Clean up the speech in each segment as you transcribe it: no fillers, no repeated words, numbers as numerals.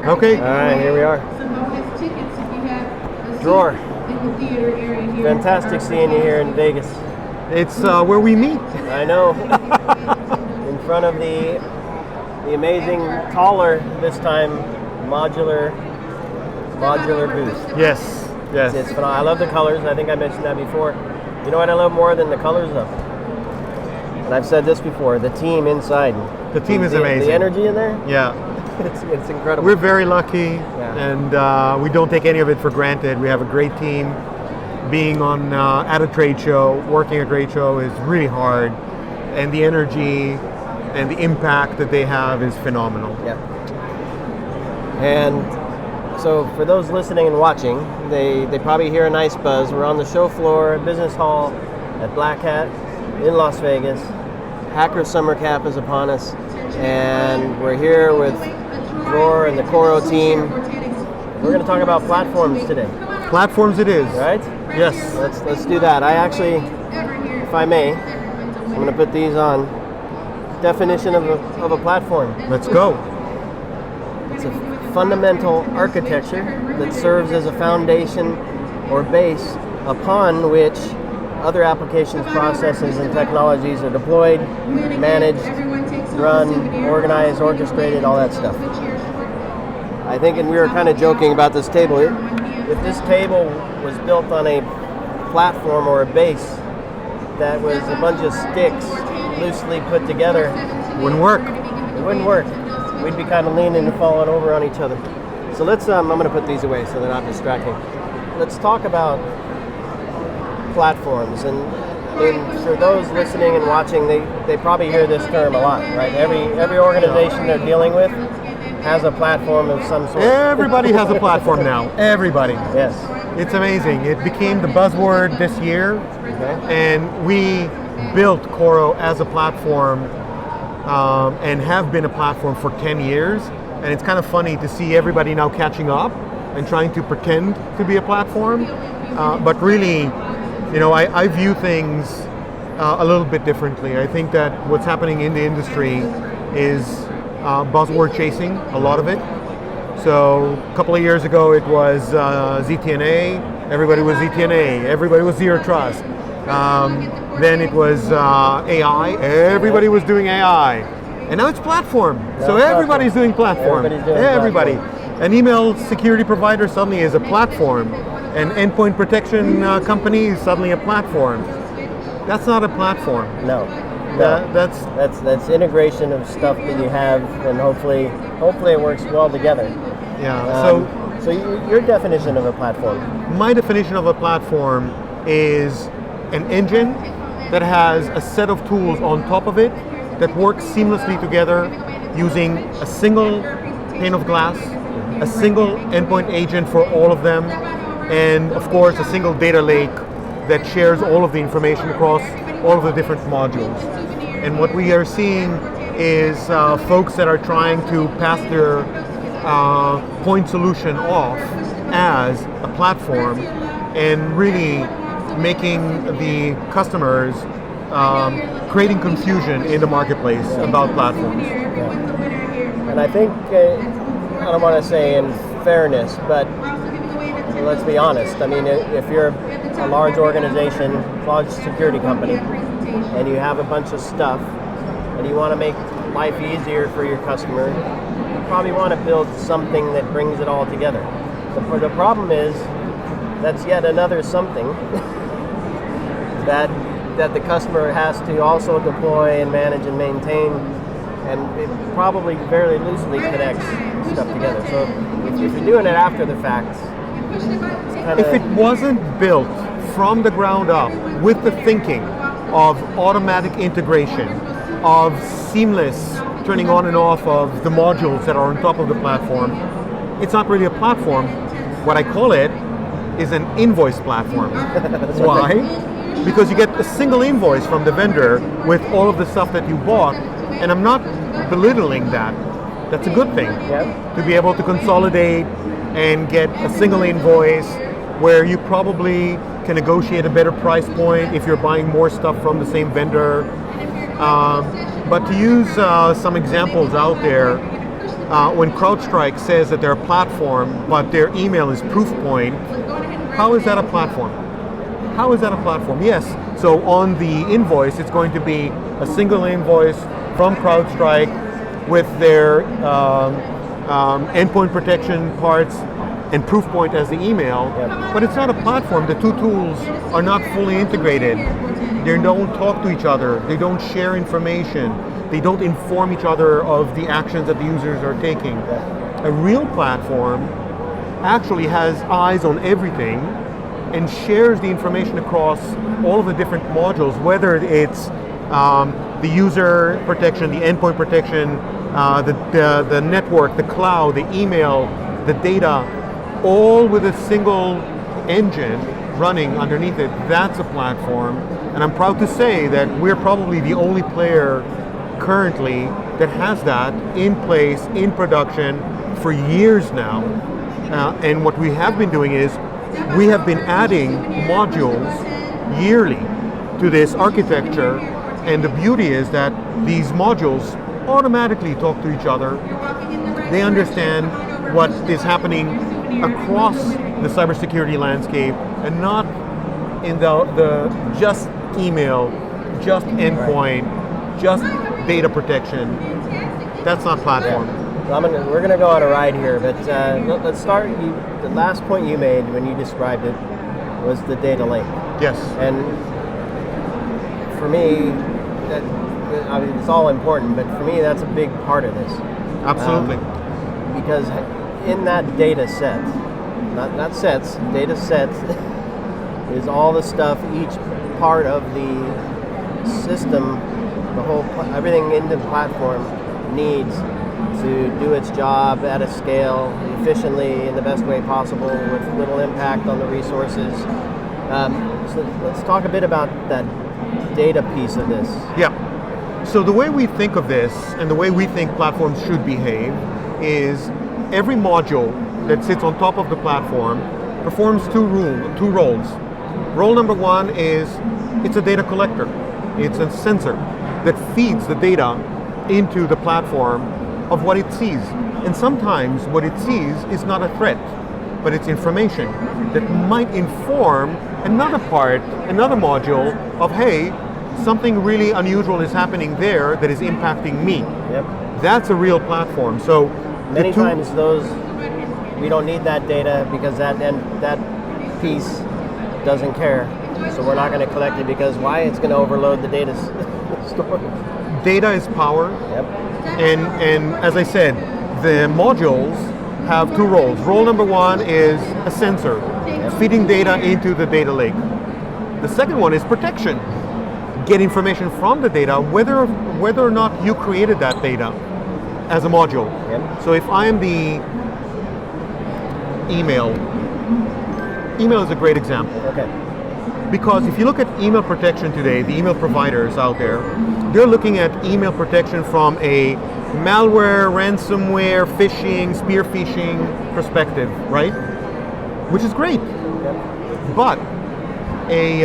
Okay. All right, here we are. Dror. Fantastic seeing you here in Vegas. It's where we meet. I know. In front of the amazing, taller this time, modular booth. Yes. Yes. It's phenomenal. I love the colors. I think I mentioned that before. You know what I love more than the colors though? And I've said this before, the team inside. The team is amazing. The energy in there? Yeah. It's incredible. We're very lucky, and we don't take any of it for granted. We have a great team. Being on at a trade show, working a trade show is really hard, and the energy and the impact that they have is phenomenal. Yeah. And so for those listening and watching, they probably hear a nice buzz. We're on the show floor at Business Hall at Black Hat in Las Vegas. Hacker Summer Camp is upon us, and we're here with Dror and the Coro team. We're going to talk about platforms today. Platforms it is. Right? Yes. Let's do that. I actually, if I may, I'm going to put these on. Definition of a platform. Let's go. It's a fundamental architecture that serves as a foundation or base upon which other applications, processes, and technologies are deployed, managed, run, organized, orchestrated, all that stuff. I think, and we were kind of joking about this table, if this table was built on a platform or a base that was a bunch of sticks loosely put together, Wouldn't work. it wouldn't work. We'd be kind of leaning and falling over on each other. So let's, I'm going to put these away so they're not distracting. Let's talk about platforms. And for those listening and watching, they probably hear this term a lot, right? Every organization they're dealing with has a platform of some sort. Everybody has a platform now. Everybody. Yes. It's amazing. It became the buzzword this year, and we built Coro as a platform and have been a platform for 10 years. And it's kind of funny to see everybody now catching up and trying to pretend to be a platform. But really, you know, I view things a little bit differently. I think that what's happening in the industry is buzzword chasing, a lot of it. So a couple of years ago it was ZTNA, everybody was ZTNA, everybody was Zero Trust. Then it was AI, everybody was doing AI. And now it's platform. So everybody's doing platform. Everybody. An email security provider suddenly is a platform. An endpoint protection company is suddenly a platform. That's not a platform. No. That's integration of stuff that you have, and hopefully it works well together. Yeah. So your definition of a platform? My definition of a platform is an engine that has a set of tools on top of it that works seamlessly together using a single pane of glass, a single endpoint agent for all of them, and of course a single data lake that shares all of the information across all of the different modules. And what we are seeing is folks that are trying to pass their point solution off as a platform and really making the customers creating confusion in the marketplace about platforms. Yeah. And I think, I don't want to say in fairness, but let's be honest. I mean, if you're a large organization, large security company, and you have a bunch of stuff, and you want to make life easier for your customer, you probably want to build something that brings it all together. The problem is, that's yet another something that the customer has to also deploy and manage and maintain, and it probably very loosely connects stuff together. So if you're doing it after the fact, it's kind of... If it wasn't built from the ground up with the thinking of automatic integration, of seamless turning on and off of the modules that are on top of the platform, it's not really a platform. What I call it is an invoice platform. Why? Because you get a single invoice from the vendor with all of the stuff that you bought, and I'm not belittling that. That's a good thing, to be able to consolidate and get a single invoice where you probably can negotiate a better price point if you're buying more stuff from the same vendor. But to use some examples out there, when CrowdStrike says that they're a platform, but their email is Proofpoint, how is that a platform? How is that a platform? Yes, so on the invoice, it's going to be a single invoice from CrowdStrike with their endpoint protection parts and Proofpoint as the email, but it's not a platform. The two tools are not fully integrated. They don't talk to each other. They don't share information. They don't inform each other of the actions that the users are taking. A real platform actually has eyes on everything and shares the information across all of the different modules, whether it's the user protection, the endpoint protection, the network, the cloud, the email, the data, all with a single engine running underneath it. That's a platform. And I'm proud to say that we're probably the only player currently that has that in place, in production for years now. And what we have been doing is we have been adding modules yearly to this architecture. And the beauty is that these modules automatically talk to each other. They understand what is happening across the cybersecurity landscape and not in the just email, just endpoint, just data protection. That's not platform. Yeah. So we're going to go on a ride here, but let's start. The last point you made when you described it was the data lake. Yes. And for me, I mean, it's all important, but for me, that's a big part of this. Absolutely. Because in that data set, not sets, data sets, is all the stuff each part of the system, the whole, everything in the platform needs to do its job at a scale efficiently in the best way possible with little impact on the resources. So let's talk a bit about that data piece of this. Yeah. So the way we think of this and the way we think platforms should behave is every module that sits on top of the platform performs two roles. Role number one is it's a data collector. It's a sensor that feeds the data into the platform of what it sees. And sometimes what it sees is not a threat, but it's information that might inform another part, another module of, hey, something really unusual is happening there that is impacting me. Yep. That's a real platform. So many times those, we don't need that data because that piece doesn't care. So we're not going to collect it because why? It's going to overload the data storage. Data is power. Yep. And as I said, the modules have two roles. Role number one is a sensor, feeding data into the data lake. The second one is protection. Get information from the data, whether or not you created that data as a module. Yep. So if I am the email is a great example. Okay. Because if you look at email protection today, the email providers out there, they're looking at email protection from a malware, ransomware, phishing, spear phishing perspective, right? Which is great. Yep. But a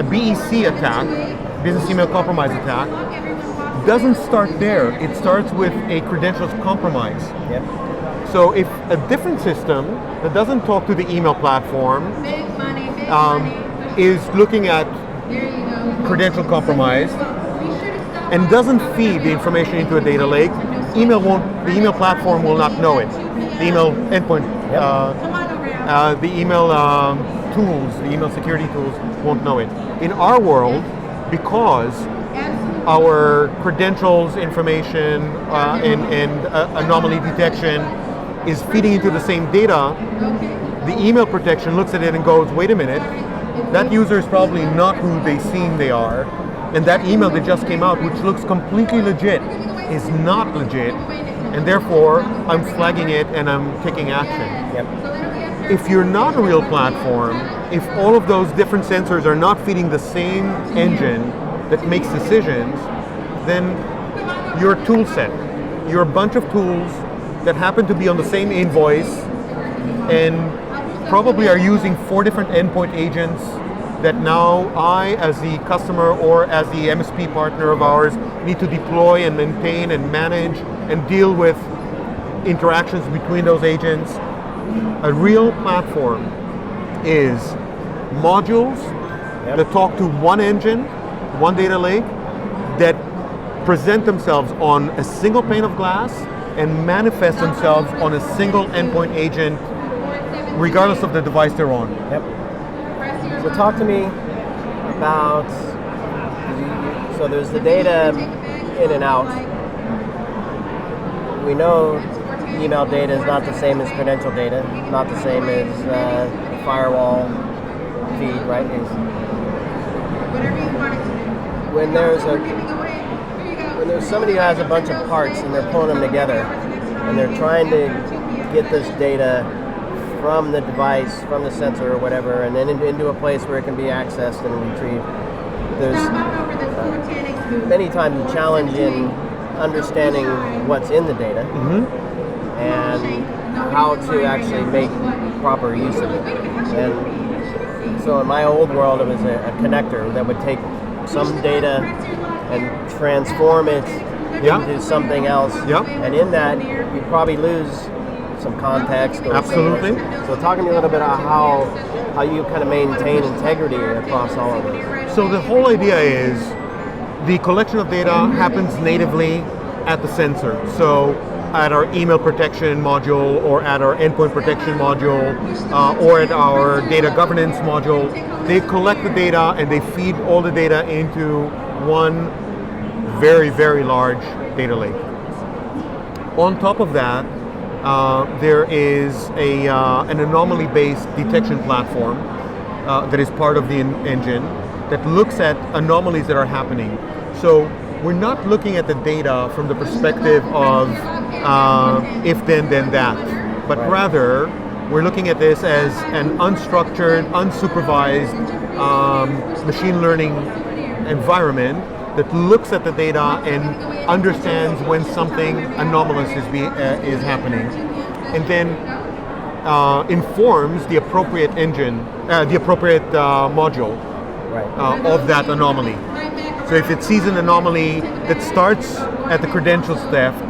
BEC attack, business email compromise attack, doesn't start there. It starts with a credentials compromise. Yep. So if a different system that doesn't talk to the email platform is looking at credential compromise and doesn't feed the information into a data lake, the email platform will not know it. The email endpoint, the email tools, the email security tools won't know it. In our world, because our credentials information and anomaly detection is feeding into the same data, the email protection looks at it and goes, wait a minute, that user is probably not who they seem they are, and that email that just came out, which looks completely legit, is not legit, and therefore I'm flagging it and I'm taking action. Yep. If you're not a real platform, if all of those different sensors are not feeding the same engine that makes decisions, then you're a tool set. You're a bunch of tools that happen to be on the same invoice and probably are using 4 different endpoint agents that now I, as the customer or as the MSP partner of ours, need to deploy and maintain and manage and deal with interactions between those agents. A real platform is modules that talk to one engine, one data lake, that present themselves on a single pane of glass and manifest themselves on a single endpoint agent, regardless of the device they're on. Yep. So talk to me about, so there's the data in and out. We know email data is not the same as credential data, not the same as the firewall feed, right? When there's somebody who has a bunch of parts and they're pulling them together and they're trying to get this data from the device, from the sensor or whatever, and then into a place where it can be accessed and retrieved, there's many times a challenge in understanding what's in the data and how to actually make proper use of it. And so in my old world, it was a connector that would take some data and transform it into something else. And in that, you probably lose some context. Or Absolutely. So talk to me a little bit about how you kind of maintain integrity across all of this. So the whole idea is the collection of data happens natively at the sensor. So at our email protection module, or at our endpoint protection module, or at our data governance module, they collect the data and they feed all the data into one very, very large data lake. On top of that, there is an anomaly-based detection platform that is part of the engine that looks at anomalies that are happening. So we're not looking at the data from the perspective of if then that, but rather we're looking at this as an unstructured, unsupervised machine learning environment that looks at the data and understands when something anomalous is happening, and then informs the appropriate engine, the appropriate module of that anomaly. So if it sees an anomaly that starts at the credentials theft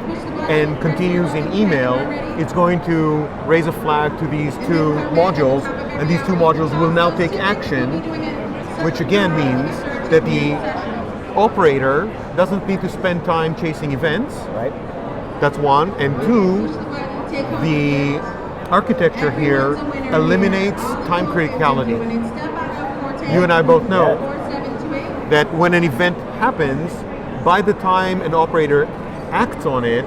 and continues in email, it's going to raise a flag to these two modules, and these two modules will now take action, which again means that the operator doesn't need to spend time chasing events. That's one. And two, the architecture here eliminates time criticality. You and I both know that when an event happens, by the time an operator acts on it,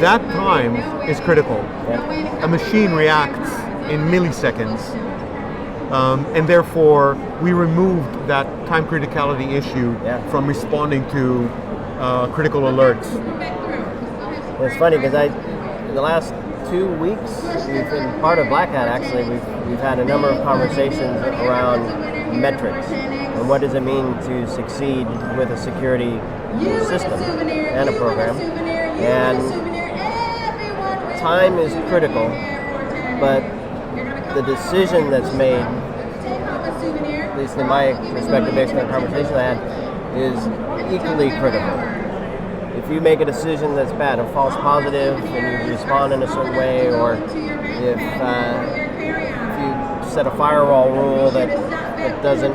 that time is critical. A machine reacts in milliseconds. And therefore, we removed that time criticality issue from responding to critical alerts. It's funny because in the last 2 weeks, we've been part of Black Hat. Actually, we've had a number of conversations around metrics and what does it mean to succeed with a security system and a program. And time is critical, but the decision that's made, at least in my perspective based on the conversation I had, is equally critical. If you make a decision that's bad, a false positive, and you respond in a certain way, or if you set a firewall rule that doesn't,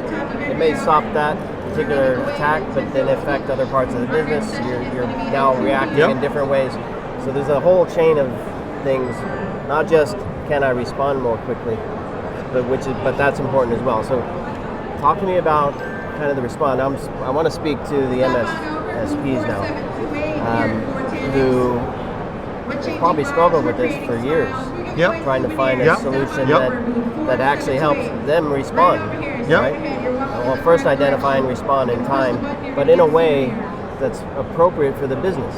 it may stop that particular attack, but then affect other parts of the business, you're now reacting in different ways. So there's a whole chain of things, not just can I respond more quickly, but that's important as well. So talk to me about kind of the response. I want to speak to the MSPs now, who probably struggled with this for years, trying to find a solution that actually helps them respond. Right? Well, first identify and respond in time, but in a way that's appropriate for the business,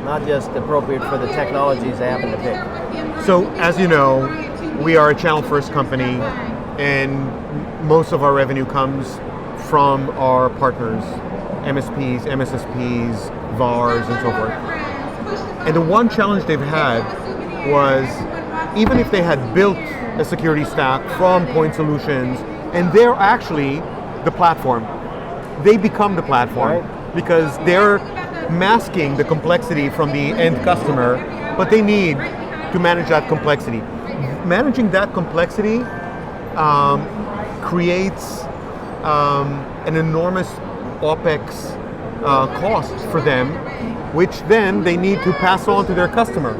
not just appropriate for the technologies they happen to pick. So, as you know, we are a channel-first company, and most of our revenue comes from our partners, MSPs, MSSPs, VARs, and so forth. And the one challenge they've had was, even if they had built a security stack from point solutions and they're actually the platform. They become the platform because they're masking the complexity from the end customer, but they need to manage that complexity. Managing that complexity creates an enormous OpEx cost for them, which then they need to pass on to their customer.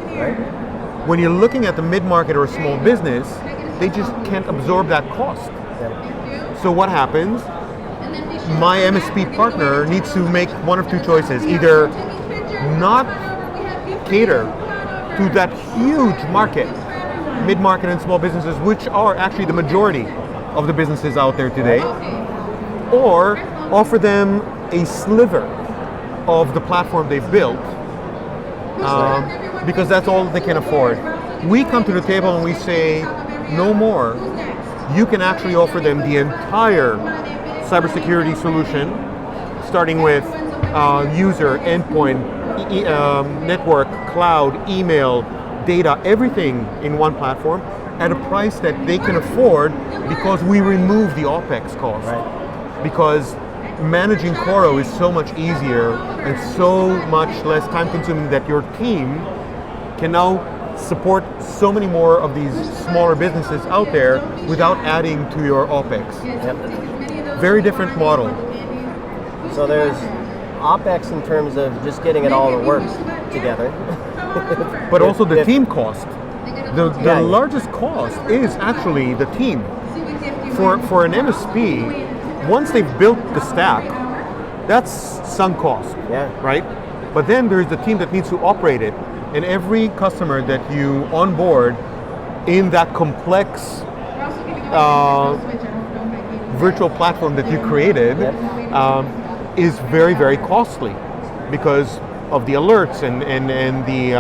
When you're looking at the mid-market or a small business, they just can't absorb that cost. So what happens? My MSP partner needs to make one of two choices. Either not cater to that huge market, mid-market and small businesses, which are actually the majority of the businesses out there today, or offer them a sliver of the platform they've built, because that's all they can afford. We come to the table and we say, no more. You can actually offer them the entire cybersecurity solution, starting with user, endpoint, network, cloud, email, data, everything in one platform at a price that they can afford because we remove the OpEx cost. Because managing Coro is so much easier and so much less time consuming that your team can now support so many more of these smaller businesses out there without adding to your OpEx. Very different model. So there's OpEx in terms of just getting it all to work together. But also the team cost. The largest cost is actually the team. For an MSP, once they've built the stack, that's sunk cost, right? But then there's the team that needs to operate it. And every customer that you onboard in that complex virtual platform that you created is very, very costly because of the alerts and the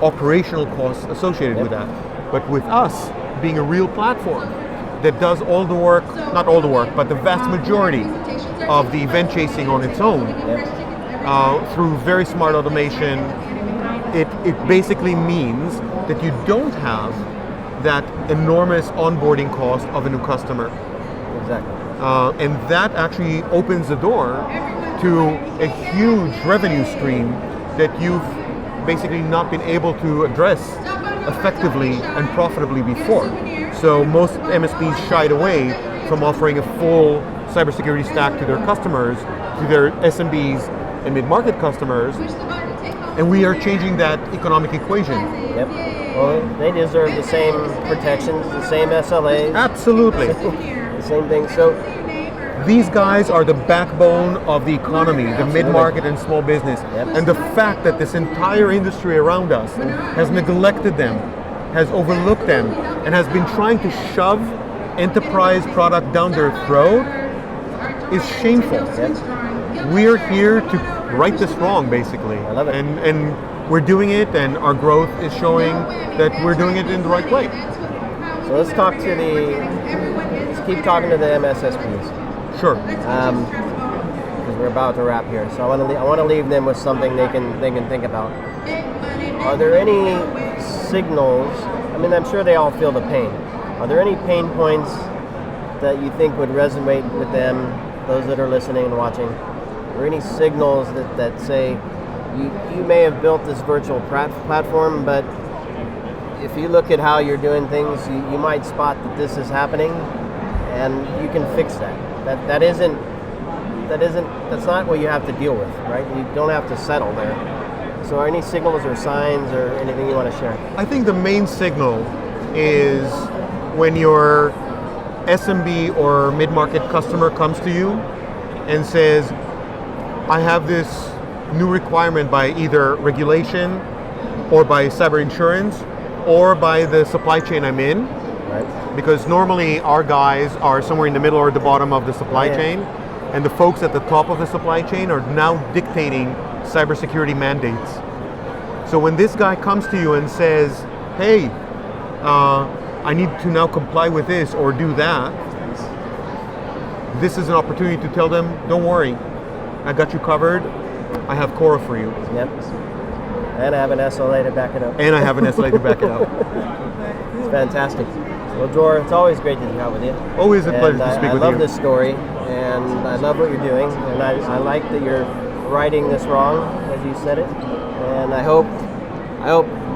operational costs associated with that. But with us being a real platform that does all the work, not all the work, but the vast majority of the event chasing on its own, through very smart automation, it basically means that you don't have that enormous onboarding cost of a new customer. Exactly. And that actually opens the door to a huge revenue stream that you've basically not been able to address effectively and profitably before. So most MSPs shied away from offering a full cybersecurity stack to their customers, to their SMBs and mid-market customers, and we are changing that economic equation. Well, they deserve the same protections, the same SLAs. Absolutely. The same thing. So these guys are the backbone of the economy, the mid-market and small business. And the fact that this entire industry around us has neglected them, has overlooked them, and has been trying to shove enterprise product down their throat is shameful. We're here to right this wrong, basically. I love it. And we're doing it, and our growth is showing that we're doing it in the right way. So let's keep talking to the MSSPs. Sure. Because we're about to wrap here. So I want to leave them with something they can think about. Are there any signals? I mean, I'm sure they all feel the pain. Are there any pain points that you think would resonate with them, those that are listening and watching? Are there any signals that say, you may have built this virtual platform, but if you look at how you're doing things, you might spot that this is happening, and you can fix that. That's not what you have to deal with, right? You don't have to settle there. So are any signals or signs or anything you want to share? I think the main signal is when your SMB or mid-market customer comes to you and says, I have this new requirement by either regulation or by cyber insurance or by the supply chain I'm in. Right. Because normally our guys are somewhere in the middle or the bottom of the supply chain, and the folks at the top of the supply chain are now dictating cybersecurity mandates. So when this guy comes to you and says, hey, I need to now comply with this or do that, this is an opportunity to tell them, don't worry, I got you covered, I have Coro for you. Yep. And I have an SLA to back it up. And I have an SLA to back it up. It's fantastic. Well, Dror, it's always great to chat with you. Always a pleasure to And speak I with you. love this story, and I love what you're doing, and I like that you're writing this wrong, as you said it. And I hope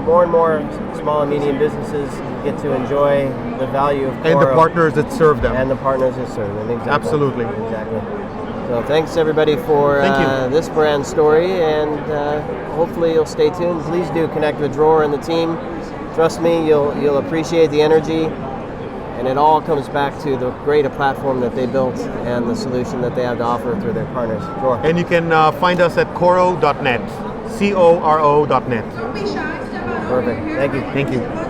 more and more small and medium businesses get to enjoy the value of Coro. And the partners that serve them. And the partners that serve them, exactly. Absolutely. Exactly. So thanks everybody for this brand story, and hopefully you'll stay tuned. Please do connect with Dror and the team. Trust me, you'll appreciate the energy, and it all comes back to the great platform that they built and the solution that they have to offer through their partners. Dror. And you can find us at coro.net, coro.net. Perfect. Thank you. Thank you.